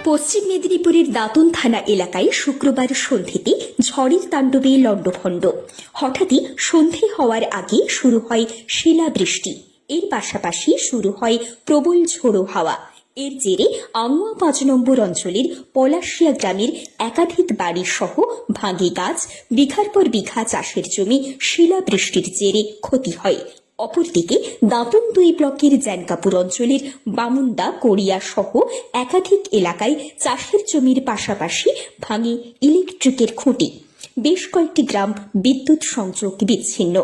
পশ্চিম মেদিনীপুরের দাঁতন থানা এলাকায় শুক্রবার সন্ধ্যেতে ঝড়ের তাণ্ডবে লণ্ডভণ্ড। হঠাৎই সন্ধে হওয়ার আগে শুরু হয় শিলাবৃষ্টি। এর পাশাপাশি শুরু হয় প্রবল ঝোড়ো হাওয়া। এর জেরে আমুয়া ৫ নম্বর অঞ্চলের পলাশিয়া গ্রামের একাধিক বাড়ি সহ ভাঙে গাছ, বিঘার পর বিঘা চাষের জমি শিলাবৃষ্টির জেরে ক্ষতি হয়। অপরদিকে দাঁতন ২ ব্লকের জ্যানকাপুর অঞ্চলের বামুন্দা, কড়িয়া সহ একাধিক এলাকায় চাষের জমির পাশাপাশি ভাঙে ইলেকট্রিকের খুঁটি। বেশ কয়েকটি গ্রাম বিদ্যুৎ সংযোগ বিচ্ছিন্ন।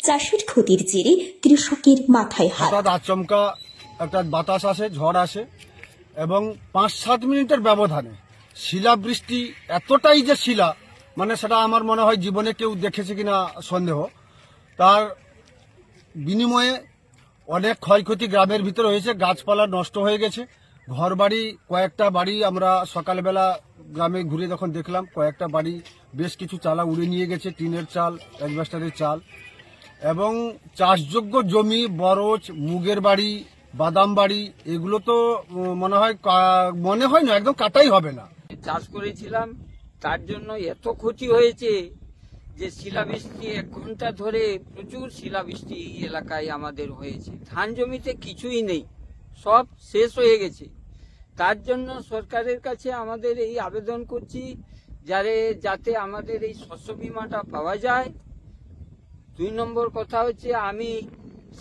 চাষের ক্ষতির জেরে কৃষকের মাথায় হাত। হঠাৎ আচমকা একটা বাতাস আসে, ঝড় আসে এবং ৫-৭ মিনিটের ব্যবধানে শিলাবৃষ্টি, এতটাই যে শিলা, মানে সেটা আমার মনে হয় জীবনে কেউ দেখেছে কিনা সন্দেহ। তার বিনিময়ে অনেক ক্ষয়ক্ষতি গ্রামের ভিতরে হয়েছে, গাছপালা নষ্ট হয়ে গেছে, ঘরবাড়ি, কয়েকটা বাড়ি আমরা সকালবেলা গ্রামে ঘুরে যখন দেখলাম, কয়েকটা বাড়ি বেশ কিছু চালা উড়ে নিয়ে গেছে, টিনের চাল, অ্যাসবেস্টসের চাল, এবং চাষযোগ্য জমি, বরজ, মুগের বাড়ি, বাদাম বাড়ি, এগুলো তো মনে হয় না, একদম কাটাই হবে না। চাষ করেছিলাম, তার জন্য এত ক্ষতি হয়েছে যে শিলাবৃষ্টি ১ ঘন্টা ধরে প্রচুর শিলাবৃষ্টি এই এলাকায় আমাদের হয়েছে। ধান জমিতে কিছুই নেই, সব শেষ হয়ে গেছে। তার জন্য সরকারের কাছে আমাদের এই আবেদন করছি যাতে আমাদের এই শস্য বীমাটা পাওয়া যায়। ২ নম্বর কথা হচ্ছে, আমি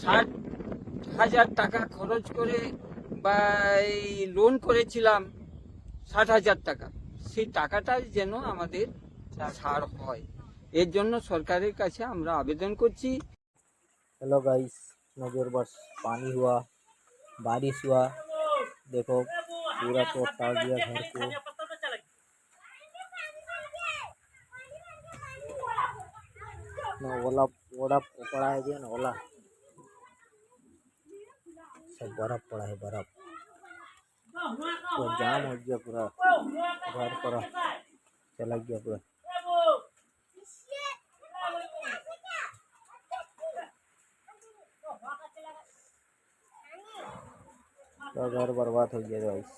৬০,০০০ টাকা খরচ করে বা এই লোন করেছিলাম ৬০,০০০ টাকা, সেই টাকাটা যেন আমাদের ছাড় হয়, এর জন্য সরকারের কাছে আমরা আবেদন করছি। हेलो गाइस, नज़र बस पानी हुआ, बारिश हुआ, देखो पूरा तोड़ता गया घर को। ना ओला ओला पड़ा है ना, ओला सब बर्फ पड़ा है, बर्फ तो जाम हो गया पूरा, घर पर चला गया पूरा। तो घर बर्बाद हो गया गाइस।